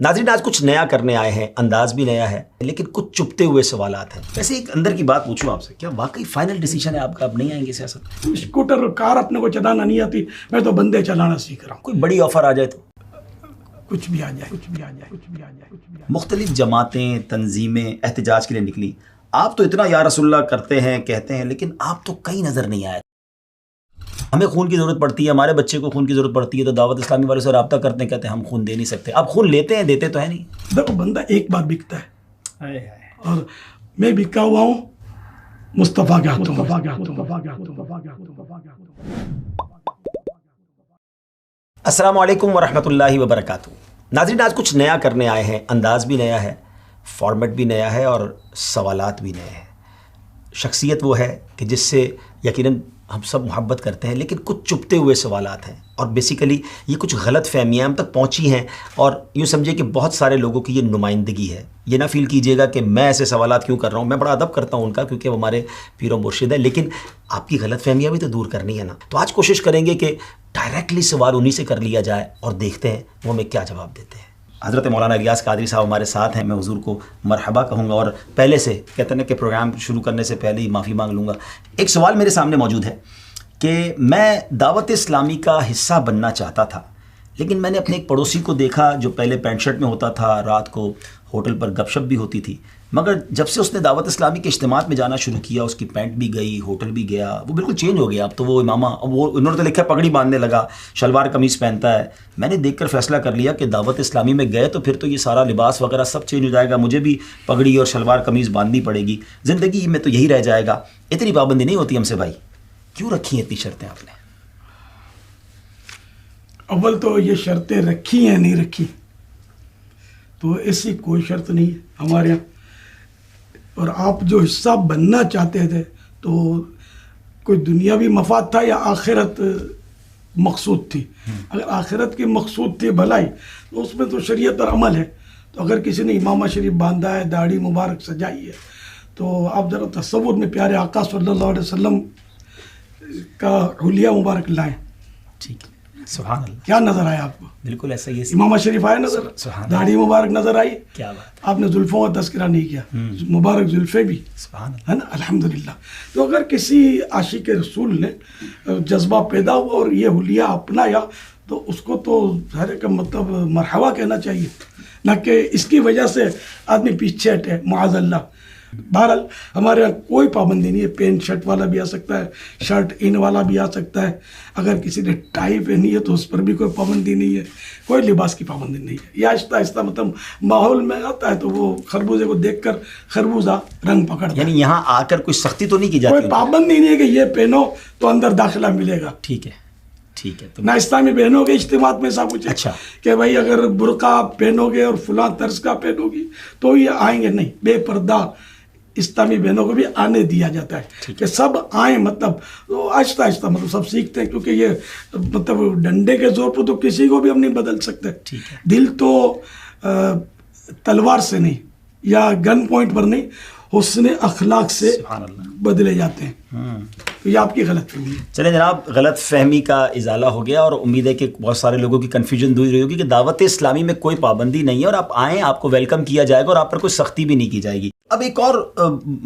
ناظرین آج کچھ نیا کرنے آئے ہیں، انداز بھی نیا ہے لیکن کچھ چپتے ہوئے سوالات ہیں۔ ویسے ایک اندر کی بات پوچھوں آپ سے، کیا واقعی فائنل ڈیسیجن ہے آپ کا اب نہیں آئیں گے سیاست؟ اسکوٹر اور کار اپنے کو چلانا نہیں آتی، میں تو بندے چلانا سیکھ رہا ہوں۔ کوئی بڑی آفر آ جائے تو کچھ بھی آ جائے، کچھ بھی آ جائے، کچھ بھی آ جائے، کچھ بھی آ جائے۔ مختلف جماعتیں، تنظیمیں احتجاج کے لیے نکلی، آپ تو اتنا یا رسول اللہ کرتے ہیں کہتے ہیں، لیکن آپ تو کہیں نظر نہیں آئے۔ ہمیں خون کی ضرورت پڑتی ہے، ہمارے بچے کو خون کی ضرورت پڑتی ہے، تو دعوت اسلامی والے سے رابطہ کرتے ہیں، کہتے ہیں ہم خون دے نہیں سکتے۔ آپ خون لیتے ہیں، دیتے تو ہے نہیں۔ دیکھو بندہ ایک بار بکتا ہے اور میں بکا ہوا ہوں مصطفیٰ کے ہاتھوں میں۔ السلام علیکم ورحمۃ اللہ وبرکاتہ۔ ناظرین آج کچھ نیا کرنے آئے ہیں، انداز بھی نیا ہے، فارمیٹ بھی نیا ہے اور سوالات بھی نئے ہیں۔ شخصیت وہ ہے کہ جس سے یقیناً ہم سب محبت کرتے ہیں، لیکن کچھ چپتے ہوئے سوالات ہیں اور بیسیکلی یہ کچھ غلط فہمیاں ہم تک پہنچی ہیں، اور یوں سمجھے کہ بہت سارے لوگوں کی یہ نمائندگی ہے۔ یہ نہ فیل کیجئے گا کہ میں ایسے سوالات کیوں کر رہا ہوں، میں بڑا ادب کرتا ہوں ان کا کیونکہ وہ ہمارے پیر و مرشد ہے، لیکن آپ کی غلط فہمیاں بھی تو دور کرنی ہے نا۔ تو آج کوشش کریں گے کہ ڈائریکٹلی سوال انہی سے کر لیا جائے اور دیکھتے ہیں وہ ہمیں کیا جواب دیتے ہیں۔ حضرت مولانا الیاس قادری صاحب ہمارے ساتھ ہیں، میں حضور کو مرحبا کہوں گا، اور پہلے سے کہتے ہیں کہ پروگرام شروع کرنے سے پہلے ہی معافی مانگ لوں گا۔ ایک سوال میرے سامنے موجود ہے کہ میں دعوت اسلامی کا حصہ بننا چاہتا تھا، لیکن میں نے اپنے ایک پڑوسی کو دیکھا جو پہلے پینٹ شرٹ میں ہوتا تھا، رات کو ہوٹل پر گپ شپ بھی ہوتی تھی، مگر جب سے اس نے دعوت اسلامی کے اجتماعات میں جانا شروع کیا، اس کی پینٹ بھی گئی، ہوٹل بھی گیا، وہ بالکل چینج ہو گیا۔ اب تو وہ امامہ، اب وہ انہوں نے تو لکھا پگڑی باندھنے لگا، شلوار قمیض پہنتا ہے۔ میں نے دیکھ کر فیصلہ کر لیا کہ دعوت اسلامی میں گئے تو پھر تو یہ سارا لباس وغیرہ سب چینج ہو جائے گا، مجھے بھی پگڑی اور شلوار قمیض باندھنی پڑے گی، زندگی میں تو یہی رہ جائے گا۔ اتنی پابندی نہیں ہوتی ہم سے بھائی، کیوں رکھی ہیں اتنی شرطیں آپ نے؟ اول تو یہ شرطیں رکھی ہیں نہیں رکھی تو ایسی کوئی شرط نہیں ہے ہمارے یہاں، اور آپ جو حصہ بننا چاہتے تھے تو کوئی دنیاوی مفاد تھا یا آخرت مقصود تھی؟ اگر آخرت کی مقصود تھی بھلائی تو اس میں تو شریعت اور عمل ہے۔ تو اگر کسی نے امامہ شریف باندھا ہے، داڑھی مبارک سجائی ہے، تو آپ ذرا تصور میں پیارے آقا صلی اللہ علیہ وسلم کا حلیہ مبارک لائیں، ٹھیک ہے، سبحان اللہ، کیا نظر آیا آپ کو؟ بالکل ایسا ہی ہے، امامہ شریف آئے نظر، داڑھی مبارک نظر آئی، کیا بات، آپ نے زلفوں کا تذکرہ نہیں کیا، مبارک زلفیں بھی، سبحان اللہ، ہے نا، الحمدللہ۔ تو اگر کسی عاشق رسول نے جذبہ پیدا ہوا اور یہ حلیہ اپنایا تو اس کو تو ظاہر کا مطلب مرحبا کہنا چاہیے، نہ کہ اس کی وجہ سے آدمی پیچھے ہٹے، معاذ اللہ۔ بہرحال ہمارے یہاں کوئی پابندی نہیں ہے، پینٹ شرٹ والا بھی آ سکتا ہے، شرٹ ان والا بھی آ سکتا ہے، اگر کسی نے ٹائی پہنی ہے تو اس پر بھی کوئی پابندی نہیں ہے، کوئی لباس کی پابندی نہیں ہے۔ یہ آہستہ آہستہ مطلب ماحول میں آتا ہے تو وہ خربوزے کو دیکھ کر خربوزہ رنگ پکڑتا ہے، یعنی یہاں آ کر کوئی سختی تو نہیں کی جاتی؟ کوئی پابندی نہیں ہے کہ یہ پہنو تو اندر داخلہ ملے گا۔ ٹھیک ہے، ٹھیک ہے، تو نہ اسلامی بہنوں کے اجتماعات میں ایسا کچھ ہے اچھا کہ بھائی اگر برقع پہنو گے اور فلاں طرز کا پہنو گی تو یہ آئیں گے، نہیں، بے پردہ اسلامی بہنوں کو بھی آنے دیا جاتا ہے کہ سب آئیں، مطلب آہستہ آہستہ مطلب سب سیکھتے ہیں، کیونکہ یہ مطلب ڈنڈے کے زور پر تو کسی کو بھی ہم نہیں بدل سکتے، دل تو تلوار سے نہیں یا گن پوائنٹ پر نہیں، حسن اخلاق سے بدلے جاتے ہیں۔ تو یہ آپ کی غلط فہمی ہے۔ چلیں جناب، غلط فہمی کا ازالہ ہو گیا اور امید ہے کہ بہت سارے لوگوں کی کنفیوژن دور ہوئی ہوگی کہ دعوت اسلامی میں کوئی پابندی نہیں ہے اور آپ آئیں، آپ کو ویلکم کیا جائے گا اور آپ پر کوئی سختی بھی نہیں کی جائے گی۔ اب ایک اور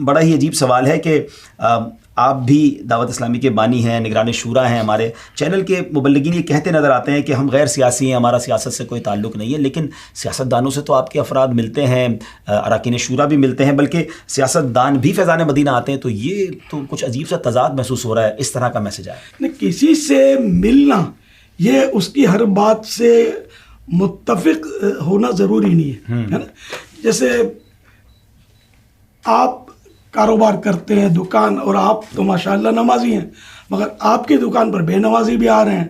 بڑا ہی عجیب سوال ہے کہ آپ بھی دعوت اسلامی کے بانی ہیں، نگران شورا ہیں، ہمارے چینل کے مبلغین یہ کہتے نظر آتے ہیں کہ ہم غیر سیاسی ہیں، ہمارا سیاست سے کوئی تعلق نہیں ہے، لیکن سیاست دانوں سے تو آپ کے افراد ملتے ہیں، اراکین شورا بھی ملتے ہیں، بلکہ سیاست دان بھی فیضان مدینہ آتے ہیں، تو یہ تو کچھ عجیب سا تضاد محسوس ہو رہا ہے، اس طرح کا میسج آیا؟ نہیں، کسی سے ملنا یہ اس کی ہر بات سے متفق ہونا ضروری نہیں ہے نا۔ جیسے آپ کاروبار کرتے ہیں، دکان، اور آپ تو ماشاءاللہ نمازی ہیں، مگر آپ کی دکان پر بے نمازی بھی آ رہے ہیں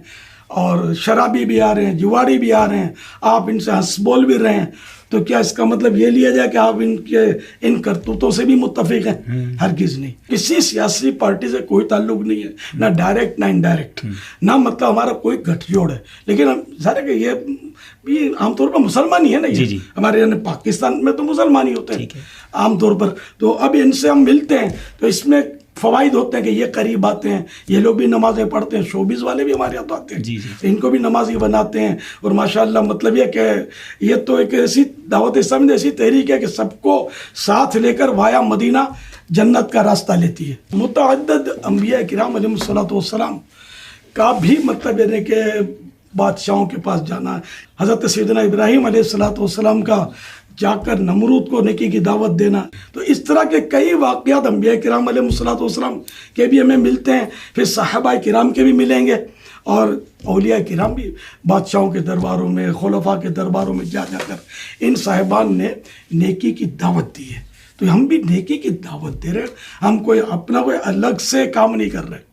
اور شرابی بھی آ رہے ہیں، جواری بھی آ رہے ہیں، آپ ان سے ہنس بول بھی رہے ہیں، تو کیا اس کا مطلب یہ لیا جائے کہ آپ ان کرتوتوں سے بھی متفق ہیں؟ ہرگز نہیں۔ کسی سیاسی پارٹی سے کوئی تعلق نہیں ہے، نہ ڈائریکٹ نہ انڈائریکٹ، نہ مطلب ہمارا کوئی گٹھ جوڑ ہے، لیکن ہم ظاہر ہے کہ یہ عام طور پر مسلمان ہی ہے نا، یہ ہمارے یعنی پاکستان میں تو مسلمان ہی ہوتے ہیں عام طور پر، تو اب ان سے ہم ملتے ہیں تو اس میں فوائد ہوتے ہیں کہ یہ قریب آتے ہیں، یہ لوگ بھی نمازیں پڑھتے ہیں، شوبز والے بھی ہمارے یہاں تو آتے ہیں، جی ان کو بھی نمازی بناتے ہیں، اور ماشاءاللہ مطلب یہ کہ یہ تو ایک ایسی دعوت اسلامی ایسی تحریک ہے کہ سب کو ساتھ لے کر وایا مدینہ جنت کا راستہ لیتی ہے۔ متعدد انبیاء کرام علیہ الصلوۃ والسلام کا بھی مطلب یہ کہ بادشاہوں کے پاس جانا، حضرت سیدنا ابراہیم علیہ الصلوۃ والسلام کا جا کر نمرود کو نیکی کی دعوت دینا، تو اس طرح کے کئی واقعات انبیاء کرام علیہ الصلوۃ والسلام کے بھی ہمیں ملتے ہیں، پھر صحابہ کرام کے بھی ملیں گے، اور اولیاء کرام بھی بادشاہوں کے درباروں میں، خلفاء کے درباروں میں جا کر ان صاحبان نے نیکی کی دعوت دی ہے۔ تو ہم بھی نیکی کی دعوت دے رہے ہیں، ہم کوئی اپنا کوئی الگ سے کام نہیں کر رہے،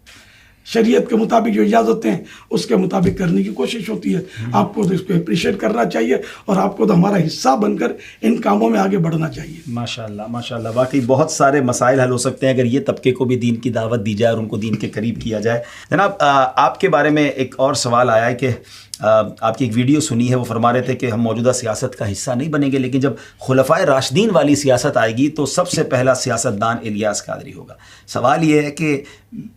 شریعت کے مطابق جو اجازتیں ہیں اس کے مطابق کرنے کی کوشش ہوتی ہے۔ آپ کو تو اس کو اپریشیٹ کرنا چاہیے، اور آپ کو تو ہمارا حصہ بن کر ان کاموں میں آگے بڑھنا چاہیے۔ ماشاءاللہ ماشاءاللہ، واقعی بہت سارے مسائل حل ہو سکتے ہیں اگر یہ طبقے کو بھی دین کی دعوت دی جائے اور ان کو دین کے قریب کیا جائے۔ جناب آپ کے بارے میں ایک اور سوال آیا ہے کہ آپ کی ایک ویڈیو سنی ہے، وہ فرما رہے تھے کہ ہم موجودہ سیاست کا حصہ نہیں بنیں گے، لیکن جب خلفائے راشدین والی سیاست آئے گی تو سب سے پہلا سیاستدان الیاس قادری ہوگا۔ سوال یہ ہے کہ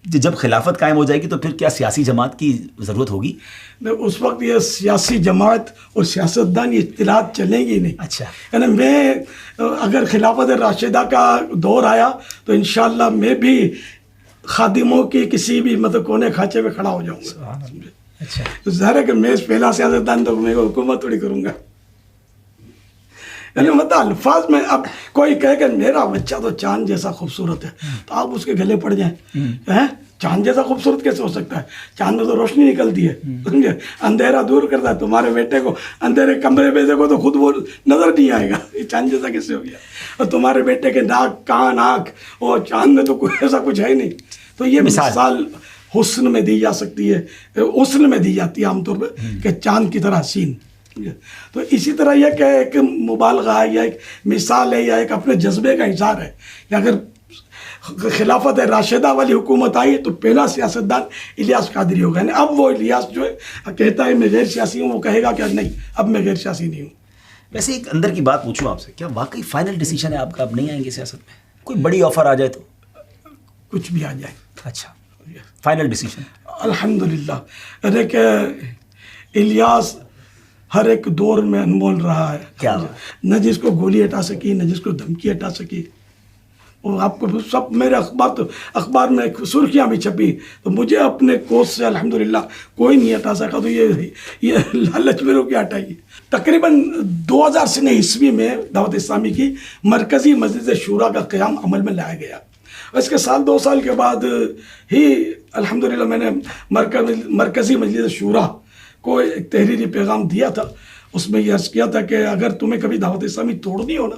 جب خلافت قائم ہو جائے گی تو پھر کیا سیاسی جماعت کی ضرورت ہوگی؟ اس وقت یہ سیاسی جماعت اور سیاستدان یہ اطلاعات چلیں گی نہیں۔ اچھا، یعنی میں اگر خلافت راشدہ کا دور آیا تو انشاءاللہ میں بھی خادموں کی کسی بھی مطلب کونے کھانچے میں کھڑا ہو جاؤں گا۔ اچھا، تو ظاہر ہے کہ میں پہلا سیاستدان تو میں حکومت تھوڑی کروں گا، یعنی مطلب الفاظ میں اب کوئی کہے کہ میرا بچہ تو چاند جیسا خوبصورت ہے تو آپ اس کے گلے پڑ جائیں، چاند جیسا خوبصورت کیسے ہو سکتا ہے؟ چاند میں تو روشنی نکلتی ہے، سمجھے، اندھیرا دور کرتا ہے۔ تمہارے بیٹے کو اندھیرے کمرے میں دیکھو تو خود وہ نظر نہیں آئے گا، یہ چاند جیسا کیسے ہو گیا؟ اور تمہارے بیٹے کے ناک، کان، آنکھ، اور چاند میں تو کوئی ایسا کچھ ہے ہی نہیں۔ تو یہ مثال حسن میں دی جا سکتی ہے، حسن میں دی جاتی ہے عام طور پہ کہ چاند کی طرح حسین۔ تو اسی طرح یہ کہ ایک مبالغہ ہے یا ایک مثال ہے یا ایک اپنے جذبے کا اظہار ہے کہ اگر خلافت راشدہ والی حکومت آئی تو پہلا سیاستدان الیاس قادری ہوگا۔ یعنی اب وہ الیاس جو ہے کہتا ہے میں غیر سیاسی ہوں، وہ کہے گا کہ نہیں اب میں غیر سیاسی نہیں ہوں۔ ویسے ایک اندر کی بات پوچھوں آپ سے، کیا واقعی فائنل ڈیسیجن ہے آپ کا اب نہیں آئیں گے سیاست میں؟ کوئی بڑی آفر آ جائے تو؟ کچھ بھی آ جائے، اچھا، فائنل ڈیسیجن الحمدللہ۔ یعنی کہ الیاس ہر ایک دور میں انمول رہا ہے، کیا نہ جس کو گولی ہٹا سکی، نہ جس کو دھمکی ہٹا سکی۔ اور آپ کو سب میرے اخبار میں سرخیاں بھی چھپی تو مجھے اپنے کوس سے الحمدللہ کوئی نہیں ہٹا سکا، تو یہ لالچ میرے کو ہٹائی۔ تقریباً 2003 میں دعوت اسلامی کی مرکزی مجلس شورا کا قیام عمل میں لایا گیا۔ اس کے سال 2 سال کے بعد ہی الحمدللہ میں نے مرکزی مجلس شورا کو ایک تحریری پیغام دیا تھا، اس میں یہ عرض کیا تھا کہ اگر تمہیں کبھی دعوت اسلامی توڑنی ہو نا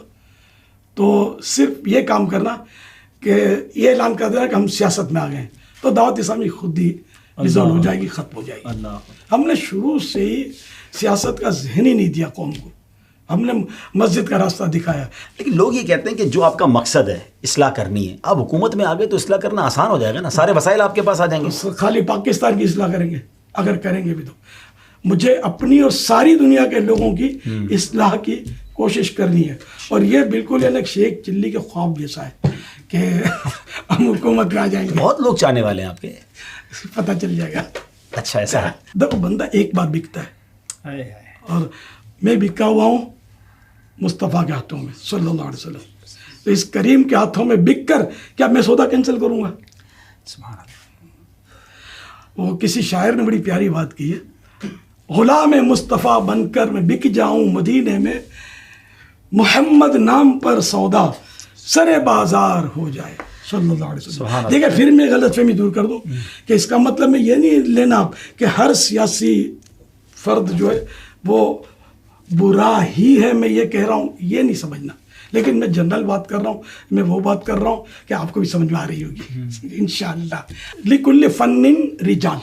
تو صرف یہ کام کرنا کہ یہ اعلان کر دینا کہ ہم سیاست میں آ گئے ہیں، تو دعوت اسلامی خود ہی ریزالو ہو جائے گی، ختم ہو جائے گی۔ ہم نے شروع سے ہی سیاست کا ذہن ہی نہیں دیا قوم کو، ہم نے مسجد کا راستہ دکھایا۔ لیکن لوگ یہ کہتے ہیں کہ جو آپ کا مقصد ہے اصلاح کرنی ہے، آپ حکومت میں آ گئے تو اصلاح کرنا آسان ہو جائے گا نا، سارے وسائل آپ کے پاس آ جائیں گے۔ خالی پاکستان کی اصلاح کریں گے؟ اگر کریں گے بھی تو مجھے اپنی اور ساری دنیا کے لوگوں کی اصلاح کی کوشش کرنی ہے، اور یہ بالکل یعنی شیخ چلی کے خواب جیسا ہے کہ ہم حکومت میں آ جائیں گے۔ بہت لوگ چاہنے والے ہیں آپ کے، پتہ چل جائے گا۔ اچھا ایسا ہے؟ دیکھو بندہ ایک بار بکتا ہے، اور میں بکا ہوا ہوں مصطفیٰ کے ہاتھوں میں صلی اللہ علیہ وسلم، تو اس کریم کے ہاتھوں میں بک کر کیا میں سودا کینسل کروں گا؟ سبحان اللہ۔ وہ کسی شاعر نے بڑی پیاری بات کی ہے، غلام مصطفیٰ بن کر میں بک جاؤں مدینے میں، محمد نام پر سودا سر بازار ہو جائے صلی اللہ علیہ وسلم۔ دیکھیں پھر میں غلط فہمی دور کر دوں کہ اس کا مطلب میں یہ نہیں لینا کہ ہر سیاسی فرد جو ہے وہ برا ہی ہے، میں یہ کہہ رہا ہوں یہ نہیں سمجھنا، لیکن میں جنرل بات کر رہا ہوں، میں وہ بات کر رہا ہوں کہ آپ کو بھی سمجھ میں آ رہی ہوگی انشاءاللہ۔ لکل فن رجال،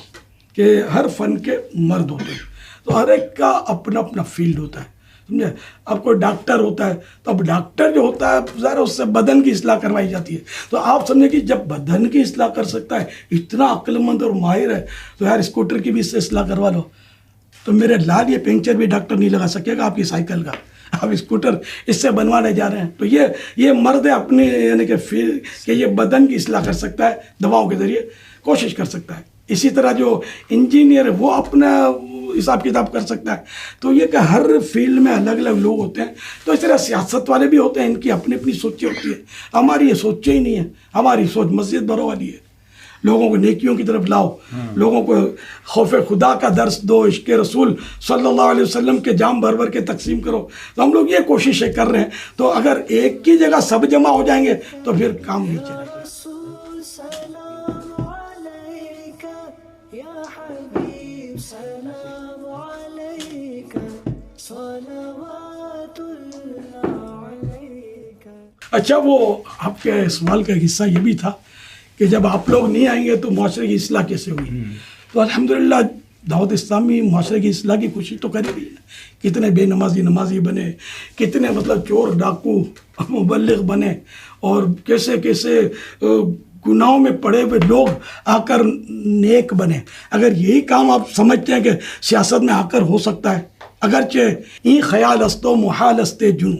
کہ ہر فن کے مرد ہوتے ہیں، تو ہر ایک کا اپنا اپنا فیلڈ ہوتا ہے، سمجھے۔ اب کوئی ڈاکٹر ہوتا ہے تو اب ڈاکٹر جو ہوتا ہے ذرا اس سے بدن کی اصلاح کروائی جاتی ہے، تو آپ سمجھیں کہ جب بدن کی اصلاح کر سکتا ہے، اتنا عقل مند اور ماہر ہے، تو یار اسکوٹر کی بھی اس سے اصلاح کروا لو۔ تو میرے لال یہ پنکچر بھی ڈاکٹر نہیں لگا سکے گا آپ کی سائیکل کا، اب اسکوٹر اس سے بنوانے جا رہے ہیں. تو یہ مرد اپنی یعنی کہ یہ بدن کی اصلاح کر سکتا ہے دواؤں کے ذریعے کوشش کر سکتا ہے. اسی طرح جو انجینئر ہے وہ اپنا حساب کتاب کر سکتا ہے. تو یہ کہ ہر فیلڈ میں الگ الگ لوگ ہوتے ہیں. تو اس طرح سیاست والے بھی ہوتے ہیں, ان کی اپنی اپنی سوچیں ہوتی ہیں. ہماری یہ سوچیں ہی نہیں ہے. ہماری سوچ مسجد بھرو والی ہے. لوگوں کو نیکیوں کی طرف لاؤ, لوگوں کو خوف خدا کا درس دو, عشق رسول صلی اللہ علیہ وسلم کے جام بھر بھر کے تقسیم کرو. تو ہم لوگ یہ کوششیں کر رہے ہیں. تو اگر ایک کی جگہ سب جمع ہو جائیں گے تو پھر کام نہیں چلے گا. اچھا, وہ آپ کے سوال کا ایک حصہ یہ بھی تھا کہ جب آپ لوگ نہیں آئیں گے تو معاشرے کی اصلاح کیسے ہوئی. تو الحمدللہ دعوت اسلامی معاشرے کی اصلاح کی کوشش تو کری رہی ہے. کتنے بے نمازی بنے, کتنے مطلب چور ڈاکو مبلغ بنے, اور کیسے کیسے گناہوں میں پڑے ہوئے لوگ آ کر نیک بنے. اگر یہی کام آپ سمجھتے ہیں کہ سیاست میں آ کر ہو سکتا ہے, اگرچہ این خیال است و محال است جنوں,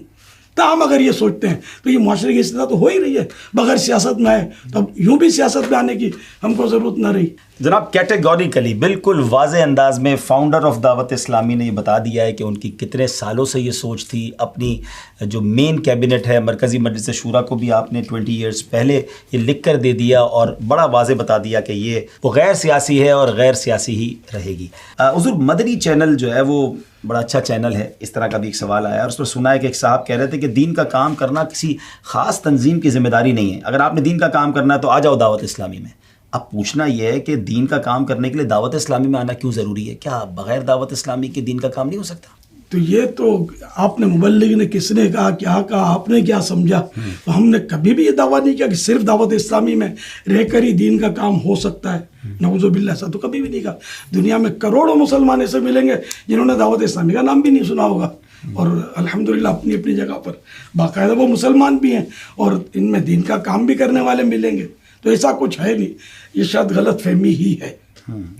تاہم اگر یہ سوچتے ہیں تو یہ معاشرے کی اصلاح تو ہو ہی رہی ہے بغیر سیاست میں آئے. تب یوں بھی سیاست میں آنے کی ہم کو ضرورت نہ رہی. جناب کیٹیگوریکلی بالکل واضح انداز میں فاؤنڈر آف دعوت اسلامی نے یہ بتا دیا ہے کہ ان کی کتنے سالوں سے یہ سوچ تھی. اپنی جو مین کیبنٹ ہے مرکزی مجلس شورا کو بھی آپ نے 20 ایئرز پہلے یہ لکھ کر دے دیا اور بڑا واضح بتا دیا کہ یہ وہ غیر سیاسی ہے اور غیر سیاسی ہی رہے گی. حضور مدنی چینل جو ہے وہ بڑا اچھا چینل ہے. اس طرح کا بھی ایک سوال آیا اور اس پر سنا ہے کہ ایک صاحب کہہ رہے تھے کہ دین کا کام کرنا کسی خاص تنظیم کی ذمہ داری نہیں ہے. اگر آپ نے دین کا کام کرنا ہے تو آ جاؤ دعوت اسلامی میں. اب پوچھنا یہ ہے کہ دین کا کام کرنے کے لیے دعوت اسلامی میں آنا کیوں ضروری ہے؟ کیا بغیر دعوت اسلامی کے دین کا کام نہیں ہو سکتا؟ تو یہ تو آپ نے مبلغ نے کس نے کہا, کیا کہا, آپ نے کیا سمجھا. تو ہم نے کبھی بھی یہ دعویٰ نہیں کیا کہ صرف دعوت اسلامی میں رہ کر ہی دین کا کام ہو سکتا ہے. نعوذ باللہ, ایسا تو کبھی بھی نہیں کہا. دنیا میں کروڑوں مسلمان ایسے ملیں گے جنہوں نے دعوت اسلامی کا نام بھی نہیں سنا ہوگا, اور الحمدللہ اپنی اپنی جگہ پر باقاعدہ وہ مسلمان بھی ہیں, اور ان میں دین کا کام بھی کرنے والے ملیں گے. تو ایسا کچھ ہے نہیں, یہ شاید غلط فہمی ہی ہے.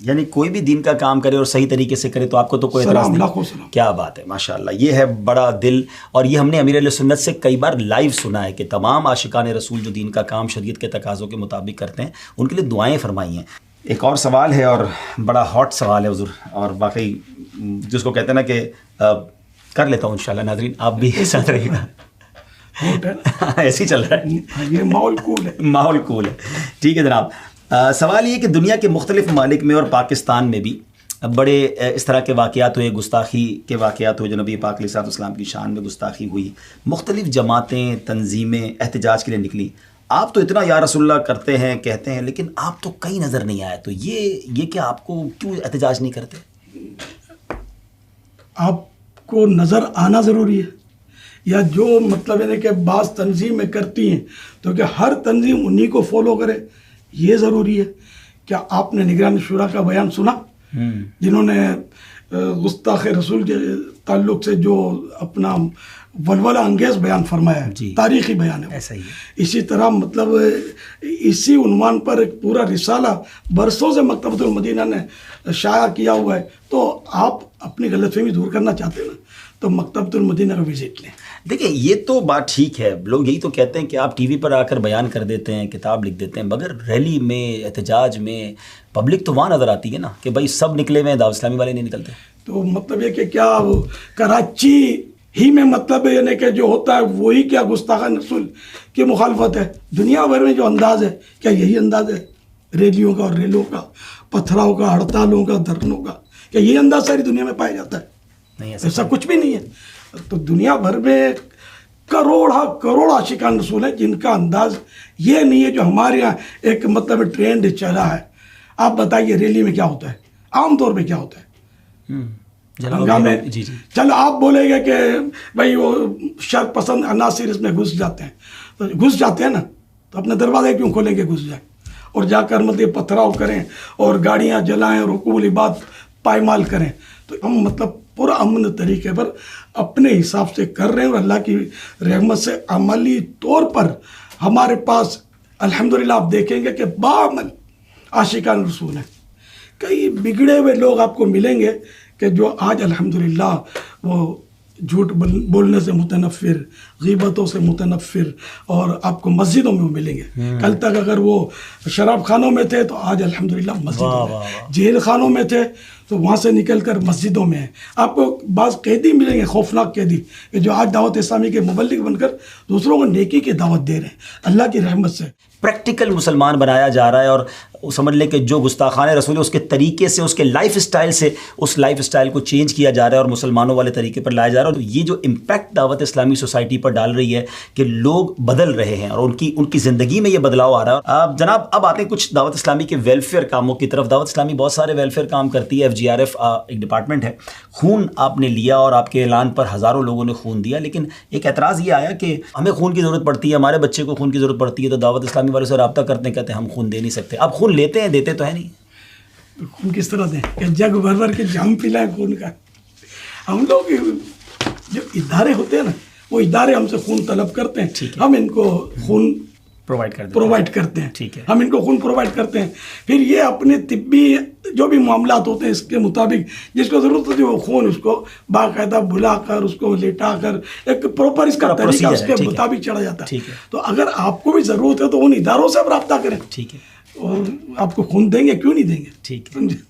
یعنی کوئی بھی دین کا کام کرے اور صحیح طریقے سے کرے تو آپ کو تو کوئی اعتراض نہیں. کیا بات ہے, ماشاءاللہ. یہ ہے بڑا دل, اور یہ ہم نے امیر اہل سنت سے کئی بار لائیو سنا ہے کہ تمام عاشقان رسول جو دین کا کام شریعت کے تقاضوں کے مطابق کرتے ہیں ان کے لیے دعائیں فرمائی ہیں. ایک اور سوال ہے اور بڑا ہاٹ سوال ہے حضور, اور واقعی جس کو کہتے ہیں نا کہ کر لیتا ہوں انشاءاللہ. ناظرین آپ بھی ساتھ رہیے گا, ایسے ہی چل رہا ہے, یہ ماحول کول ہے. ماحول کول ہے. ٹھیک ہے جناب. سوال یہ کہ دنیا کے مختلف ممالک میں اور پاکستان میں بھی بڑے اس طرح کے واقعات ہوئے, گستاخی کے واقعات ہوئے, جو نبی پاک علیہ الصلوۃ والسلام کی شان میں گستاخی ہوئی, مختلف جماعتیں تنظیمیں احتجاج کے لیے نکلی. آپ تو اتنا یا رسول اللہ کرتے ہیں کہتے ہیں, لیکن آپ تو کہیں نظر نہیں آئے. تو یہ کہ آپ کو کیوں احتجاج نہیں کرتے؟ آپ کو نظر آنا ضروری ہے, یا جو مطلب ہے کہ بعض تنظیمیں کرتی ہیں تو کہ ہر تنظیم انہی کو فالو کرے, یہ ضروری ہے. کیا آپ نے نگران شورا کا بیان سنا, جنہوں نے گستاخ رسول کے تعلق سے جو اپنا ولولہ انگیز بیان فرمایا ہے, تاریخی بیان ہے. ایسا ہی ہے. اسی طرح مطلب اسی عنوان پر ایک پورا رسالہ برسوں سے مکتبۃ المدینہ نے شائع کیا ہوا ہے. تو آپ اپنی غلط فہمی دور کرنا چاہتے ہیں نا, تو مکتبۃ المدینہ کا وزٹ لیں. دیکھیں یہ تو بات ٹھیک ہے, لوگ یہی تو کہتے ہیں کہ آپ ٹی وی پر آ کر بیان کر دیتے ہیں, کتاب لکھ دیتے ہیں, مگر ریلی میں احتجاج میں پبلک تو وہاں نظر آتی ہے نا کہ بھائی سب نکلے ہوئے ہیں, دعوت اسلامی والے نہیں نکلتے. تو مطلب یہ کہ کیا کراچی ہی میں مطلب یعنی کہ جو ہوتا ہے وہی کیا گستاخان رسول کی مخالفت ہے؟ دنیا بھر میں جو انداز ہے کیا یہی انداز ہے ریلیوں کا اور ریلوں کا, پتھراؤں کا, ہڑتالوں کا, دھرنوں کا؟ کیا یہ انداز ساری دنیا میں پایا جاتا ہے؟ نہیں, ایسا کچھ بھی نہیں ہے. تو دنیا بھر میں کروڑ عاشقان رسول ہیں جن کا انداز یہ نہیں ہے جو ہمارے یہاں ایک مطلب ٹرینڈ چلا ہے. آپ بتائیے ریلی میں کیا ہوتا ہے, عام طور پہ کیا ہوتا ہے؟ چل آپ بولیں گے کہ بھائی وہ شر پسند عناصر اس میں گھس جاتے ہیں, تو گھس جاتے ہیں نا, تو اپنے دروازے کیوں کھولیں گے گھس جائیں, اور جا کر مطلب پتھراؤ کریں اور گاڑیاں جلائیں اور حقوق العباد پائمال کریں. تو ہم مطلب پورا امن طریقے پر اپنے حساب سے کر رہے ہیں, اور اللہ کی رحمت سے عملی طور پر ہمارے پاس الحمدللہ آپ دیکھیں گے کہ باعمل عاشقان رسول ہیں. کئی بگڑے ہوئے لوگ آپ کو ملیں گے کہ جو آج الحمدللہ وہ جھوٹ بولنے سے متنفر، غیبتوں سے متنفر، اور آپ کو مسجدوں میں ملیں گے. کل تک اگر وہ شراب خانوں میں تھے تو آج الحمدللہ مسجدوں میں، جیل خانوں میں تھے تو وہاں سے نکل کر مسجدوں میں ہیں. آپ کو بعض قیدی ملیں گے، خوفناک قیدی، کہ جو آج دعوت اسلامی کے مبلغ بن کر دوسروں کو نیکی کی دعوت دے رہے ہیں اللہ کی رحمت سے. پریکٹیکل مسلمان بنایا جا رہا ہے، اور سمجھ لیں کہ جو گستاخان رسول ہے اس کے طریقے سے، اس کے لائف اسٹائل سے اس لائف اسٹائل کو چینج کیا جا رہا ہے اور مسلمانوں والے طریقے پر لایا جا رہا ہے. اور یہ جو امپیکٹ دعوت اسلامی سوسائٹی پر ڈال رہی ہے کہ لوگ بدل رہے ہیں اور ان کی زندگی میں یہ بدلاؤ آ رہا ہے. جناب اب آتے ہیں کچھ دعوت اسلامی کے ویلفیئر کاموں کی طرف. دعوت اسلامی بہت سارے ویلفیئر کام کرتی ہے. FGRF ایک ڈپارٹمنٹ ہے. خون آپ نے لیا اور آپ کے اعلان پر ہزاروں لوگوں نے خون دیا، لیکن ایک اعتراض یہ آیا کہ ہمیں خون کی ضرورت پڑتی ہے، ہمارے بچے کو خون کی ضرورت پڑتی ہے، تو دعوت اسلامی والے سے رابطہ کرتے ہیں، کہتے ہیں ہم خون دے نہیں سکتے. آپ خون لیتے ہیں، دیتے تو ہے نہیں. خون کس طرح دیں کہ جگ بھر بھر کے جام پلائیں خون کا. ہم لوگ جو ادارے ہوتے ہیں نا، وہ ادارے ہم سے خون طلب کرتے ہیں، ہم ان کو خون پرووائڈ کرتے ہیں. ٹھیک ہے، ہم ان کو خون پرووائڈ کرتے ہیں. پھر یہ اپنے طبی جو بھی معاملات ہوتے ہیں اس کے مطابق جس کو ضرورت ہوتی ہے وہ خون اس کو باقاعدہ بلا کر، اس کو لیٹا کر، ایک پروپر اس کا طریقہ اس کے مطابق چڑھا جاتا ہے. تو اگر آپ کو بھی ضرورت ہے تو ان اداروں سے آپ رابطہ کریں. ٹھیک ہے، اور آپ کو خون دیں گے، کیوں نہیں دیں گے. ٹھیک ہے.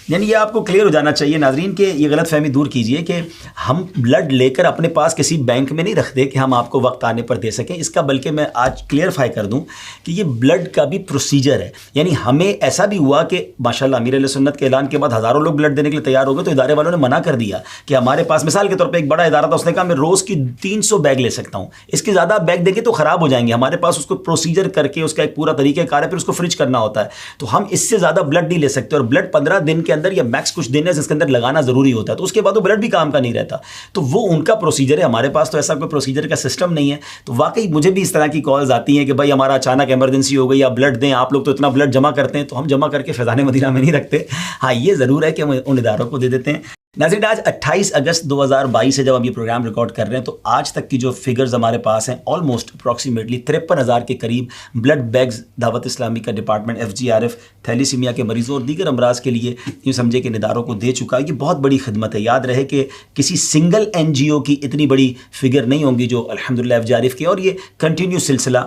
یعنی یہ آپ کو کلیئر ہو جانا چاہیے ناظرین کہ یہ غلط فہمی دور کیجئے کہ ہم بلڈ لے کر اپنے پاس کسی بینک میں نہیں رکھتے کہ ہم آپ کو وقت آنے پر دے سکیں. اس کا بلکہ میں آج کلیئرفائی کر دوں کہ یہ بلڈ کا بھی پروسیجر ہے. یعنی ہمیں ایسا بھی ہوا کہ ماشاءاللہ امیر اہل سنت کے اعلان کے بعد ہزاروں لوگ بلڈ دینے کے لیے تیار ہو گئے، تو ادارے والوں نے منع کر دیا کہ ہمارے پاس، مثال کے طور پہ ایک بڑا ادارہ تھا، اس نے کہا میں روز کی 300 بیگ لے سکتا ہوں، اس کے زیادہ بیگ دیں گے تو خراب ہو جائیں گے. ہمارے پاس اس کو پروسیجر کر کے اس کا ایک پورا طریقہ کار ہے، پھر اس کو فریج کرنا ہوتا ہے، تو ہم اس سے زیادہ بلڈ نہیں لے سکتے. اور بلڈ 15 دن کے اندر یا میکس کچھ جس کے اندر لگانا ضروری ہوتا ہے، تو اس کے بعد وہ بلڈ بھی کام کا نہیں رہتا. تو وہ ان کا پروسیجر ہے. ہمارے پاس تو ایسا کوئی پروسیجر کا سسٹم نہیں ہے. تو واقعی مجھے بھی اس طرح کی کالز آتی ہیں کہ بھائی ہمارا اچانک ایمرجنسی ہو گئی، آپ بلڈ دیں. آپ لوگ تو اتنا بلڈ جمع کرتے ہیں، تو ہم جمع کر کے فیضان مدینہ میں نہیں رکھتے. ہاں یہ ضرور ہے کہ ہم ان اداروں کو دے دیتے ہیں. ناظرین آج 28 اگست 2022 سے جب ہم یہ پروگرام ریکارڈ کر رہے ہیں تو آج تک کی جو فگرز ہمارے پاس ہیں آلموسٹ اپروکسیمیٹلی 53,000 کے قریب بلڈ بیگز دعوت اسلامی کا ڈپارٹمنٹ FGRF تھیلیسیمیا کے مریضوں اور دیگر امراض کے لیے یوں سمجھے کہ اداروں کو دے چکا ہے. یہ بہت بڑی خدمت ہے. یاد رہے کہ کسی سنگل NGO کی اتنی بڑی فگر نہیں ہوں گی جو الحمدللہ FGRF کی، اور یہ کنٹینیو سلسلہ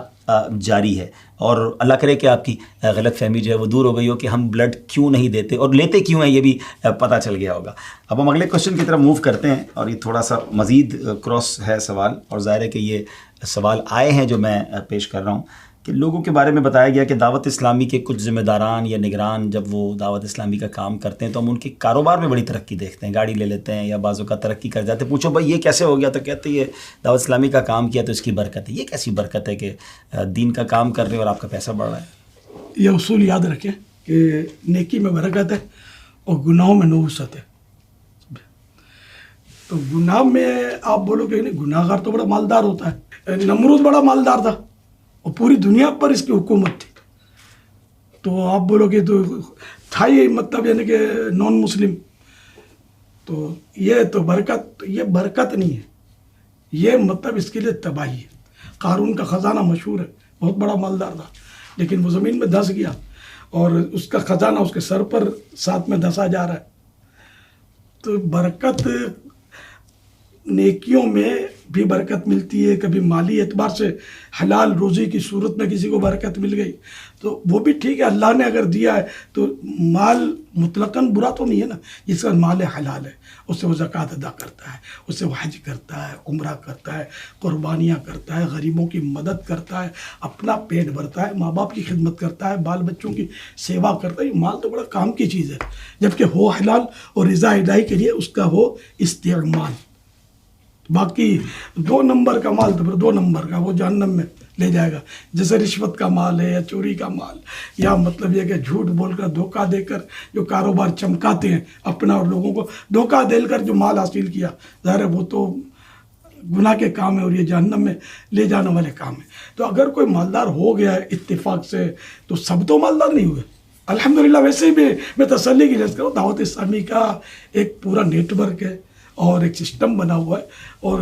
جاری ہے. اور اللہ کرے کہ آپ کی غلط فہمی جو ہے وہ دور ہو گئی ہو کہ ہم بلڈ کیوں نہیں دیتے اور لیتے کیوں ہیں، یہ بھی پتہ چل گیا ہوگا. اب ہم اگلے کوشچن کی طرف موو کرتے ہیں، اور یہ تھوڑا سا مزید کراس ہے سوال، اور ظاہر ہے کہ یہ سوال آئے ہیں جو میں پیش کر رہا ہوں کہ لوگوں کے بارے میں بتایا گیا کہ دعوت اسلامی کے کچھ ذمہ داران یا نگران جب وہ دعوت اسلامی کا کام کرتے ہیں تو ہم ان کے کاروبار میں بڑی ترقی دیکھتے ہیں، گاڑی لے لیتے ہیں یا بعضوں کا ترقی کر جاتے ہیں. پوچھو بھائی یہ کیسے ہو گیا، تو کہتے ہیں یہ دعوت اسلامی کا کام کیا تو اس کی برکت ہے. یہ کیسی برکت ہے کہ دین کا کام کر رہے ہیں اور آپ کا پیسہ بڑھ رہا ہے؟ یہ اصول یاد رکھیں کہ نیکی میں برکت ہے اور گناہوں میں نحوست ہے. تو گناہ میں آپ بولو کہ گناہ گار تو بڑا مالدار ہوتا ہے. نمرود بڑا مالدار تھا اور پوری دنیا پر اس کی حکومت تھی. تو آپ بولو کہ تو تھا یہ مطلب یعنی کہ نان مسلم، تو یہ تو برکت، یہ برکت نہیں ہے، یہ مطلب اس کے لیے تباہی ہے. قارون کا خزانہ مشہور ہے، بہت بڑا مالدار تھا لیکن وہ زمین میں دھس گیا اور اس کا خزانہ اس کے سر پر ساتھ میں دھسا جا رہا ہے. تو برکت نیکیوں میں بھی برکت ملتی ہے. کبھی مالی اعتبار سے حلال روزی کی صورت میں کسی کو برکت مل گئی تو وہ بھی ٹھیک ہے، اللہ نے اگر دیا ہے تو مال مطلقاً برا تو نہیں ہے نا. جس کا مال حلال ہے اس سے وہ زکوٰۃ ادا کرتا ہے، اس سے وہ حج کرتا ہے، عمرہ کرتا ہے، قربانیاں کرتا ہے، غریبوں کی مدد کرتا ہے، اپنا پیٹ بھرتا ہے، ماں باپ کی خدمت کرتا ہے، بال بچوں کی سیوا کرتا ہے. یہ مال تو بڑا کام کی چیز ہے، جبکہ ہو حلال اور رضا الہی کے لیے اس کا ہو استعمال. باقی 2 نمبر کا مال تو پھر 2 نمبر کا وہ جہنم میں لے جائے گا. جیسے رشوت کا مال ہے یا چوری کا مال، یا مطلب یہ کہ جھوٹ بول کر دھوکہ دے کر جو کاروبار چمکاتے ہیں اپنا اور لوگوں کو دھوکہ دے کر جو مال حاصل کیا، ظاہر ہے وہ تو گناہ کے کام ہے اور یہ جہنم میں لے جانے والے کام ہیں. تو اگر کوئی مالدار ہو گیا ہے اتفاق سے تو سب تو مالدار نہیں ہوئے الحمدللہ. ویسے بھی میں تسلی کی لحاظ کروں، دعوت اسلامی کا ایک پورا نیٹ ورک ہے اور ایک سسٹم بنا ہوا ہے، اور